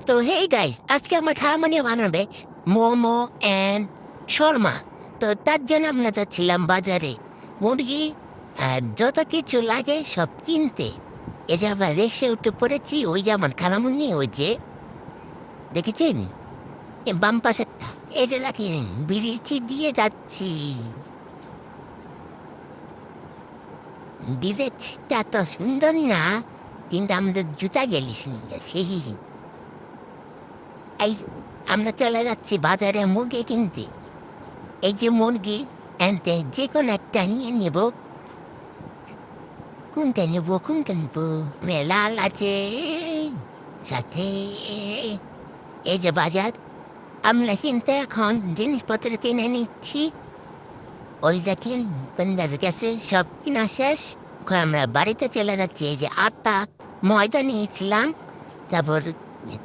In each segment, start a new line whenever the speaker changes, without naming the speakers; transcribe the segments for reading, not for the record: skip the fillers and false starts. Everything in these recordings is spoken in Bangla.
তো হেই গাইস, আজকে আমার খালামণি বানাবে মোমো অ্যান্ড শর্মা। তো তার জন্য আমরা যাচ্ছিলাম বাজারে মুরগি আর যত কিছু লাগে সব কিনতে। এই যে আমরা রেসে উঠে পড়েছি, ওই যে আমার খালামণি, ওই যে দেখেছেন বাম পাশেরটা, এই যে দেখেন ব্রিজ দিয়ে যাচ্ছি। ব্রিজটা তো সুন্দর না, কিন্তু আমাদের জুতা গেলিস নিয়ে গেছে। এই আমরা চলে যাচ্ছি বাজারে মুরগি কিনতে। এই যে মুরগি আনতে যে কোনো একটা নিয়ে নেব। কোনটা নেব? লাল আছে সাথে। এই যে বাজার, আমরা কিন্তু এখন জিনিসপত্র কিনে নিচ্ছি। ওই দেখেন বন্দার কাছে সব কিনা শেষ। এখন আমরা বাড়িতে চলে যাচ্ছি। এই যে আটা, ময়দা নিয়েছিলাম, তারপর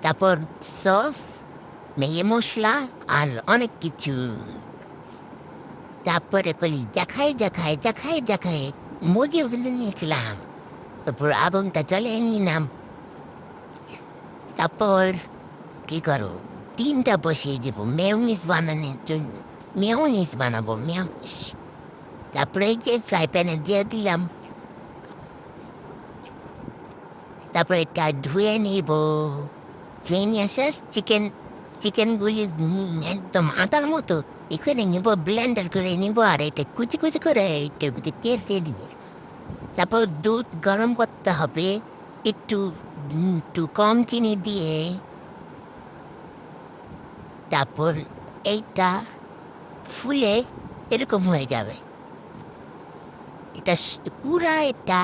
তারপর সস, মেয়ে মশলা আর অনেক কিছু। তারপরে কলি দেখায় মুরগি ওগুলো নিয়েছিলাম। তারপর আগুনটা জ্বলে নিলাম। তারপর কি করো, ডিমটা বসিয়ে দেবো মেয়নিজ বানানোর জন্য। মেয়নিজ বানাবো, মেয়নিজ। তারপরে এই যে ফ্রাই প্যানে দিয়ে দিলাম। তারপরে এটা ধুয়ে নিব। ধুয়ে নিয়ে শেষ চিকেনগুলি একদম আটার মতো এখানে নিব, ব্লেন্ডার করে নিব, আর এটা কুচি কুচি করে এটার মধ্যে পেঁচে দিব। তারপর দুধ গরম করতে হবে একটু একটু কম চিনি দিয়ে। তারপর এইটা ফুলে এরকম হয়ে যাবে। এটা পুরা এটা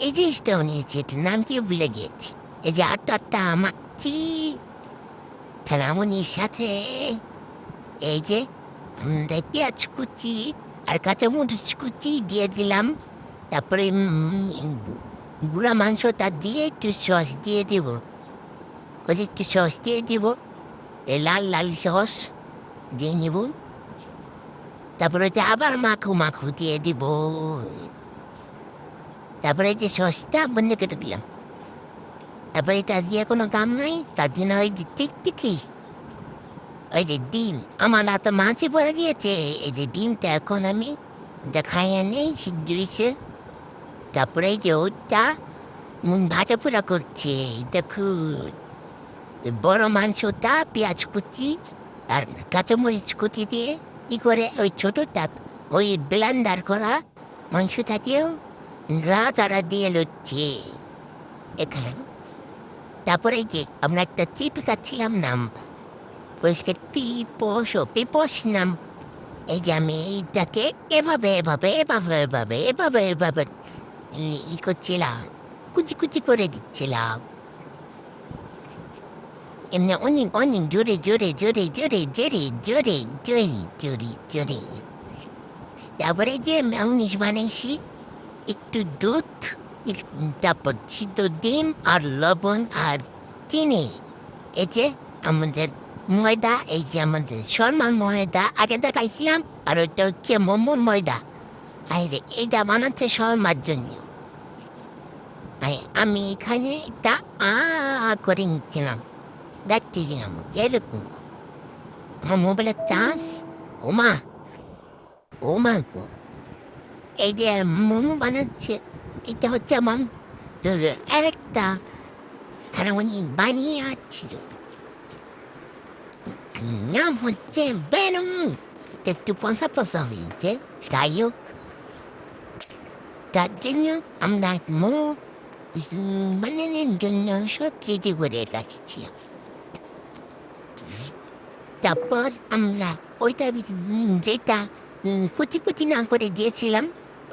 এই জিনিসটাও নিয়েছি, এটার নাম কি ভুলে গিয়েছি। এই যে আটাটা মাখছি খালামণির সাথে। এই যে পেঁয়াজ কুচি আর কাঁচামরিচ কুচি দিয়ে দিলাম। তারপরে গুঁড়া মাংসটা দিয়ে একটু সস দিয়ে দিব। একটু সস দিয়ে দিব, এই লাল লাল সস দিয়ে নিব। তারপরে হচ্ছে আবার মাখু দিয়ে দিব। তারপরে যে সসটা বন্ধ কেটে দিলাম। তারপরে এটা দিয়ে কোনো কাম নাই, তার জন্য ওই যে টিকটিকি, ওই যে ডিম আমার হাতে মাছি পড়ে গিয়েছে। এই যে ডিমটা এখন আমি দেখাইয়া নেই সিদ্ধ হয়েছে। তারপরে এই যে ওটা ভাজা পোড়া করছে দেখুন। বড় মাংসটা পেঁয়াজ কুচি আর কাঁচামরিচ কুচি দিয়ে করে ওই ছোটোটা ওই ব্লেন্ডার করা মাংসটাকেও রাজারা দিয়ে লুচ্ছে এখানে। তারপরে এই যে আমরা একটা চিপ খাচ্ছিলাম, নাম পরিষ্কার পিপস নাম। এই যে আমি এইটাকে এভাবে করছিলাম, কুচি করে দিচ্ছিলাম। এমনি অনেক জোরে। তারপরে যে মেয়নিজ বানাইছি, একটু দুধ, তারপর সিদ্ধ ডিম আর লবণ আর চিনি। এই যে আমাদের ময়দা, এই যে আমাদের শর্মার ময়দা আগে দেখাইছিলাম, আর ওইটা হচ্ছে মোমোর ময়দা। আরে এইটা বানাচ্ছে শর্মার জন্য। আমি এখানে এটা করে নিচ্ছিলাম, দেখছিলাম এরকম। আমার মোবাইলের চার্জ ওমা গো। এই যে মোমো বানাচ্ছে, এটা হচ্ছে আমার আরেকটা খালামণি বানিয়ে আসছিল, নাম হচ্ছে বেলুন। একটু পয়সা হয়েছে, যাই হোক। তার জন্য আমরা মোমো বানানোর জন্য সব রেডি করে রাখছি। তারপর আমরা ওইটা যেটা কুচি না করে দিয়েছিলাম,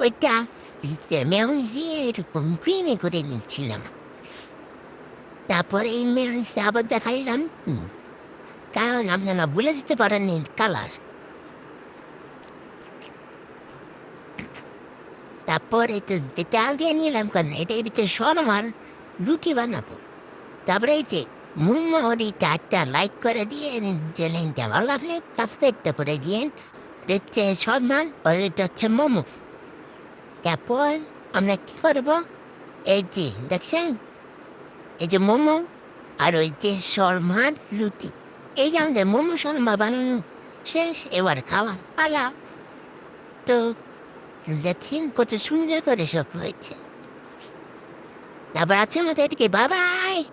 ওইটা মেয়নিজ দিয়ে এরকম ক্রিমে করে নিচ্ছিলাম। তারপরে এই মেয়নিজটা আবার দেখাইলাম, কারণ আপনারা ভুলে যেতে পারেননি কালার। তারপর এটা তেল দিয়ে নিলাম, কারণ এটা এর ভিতরে শর্মার রুটি বানাবো। তারপরে এই যে মোমোরিটা একটা লাইক করে দিয়ে, চ্যানেলটা ভালো লাগলে সাবস্ক্রাইবটা করে দিন। হচ্ছে শর্মার আর এটা হচ্ছে মোমো। তারপর আমরা কী করবো, এই যে দেখছেন, এই যে মোমো আর ওই যে শর্মার রুটি। এই যে আমাদের মোমো শর্মা বানানো শেষ, এবার খাওয়া পালা। তো দেখছেন কত সুন্দর করে সব হয়েছে। তারপর আছে আমাদের এদিকে বাবাই।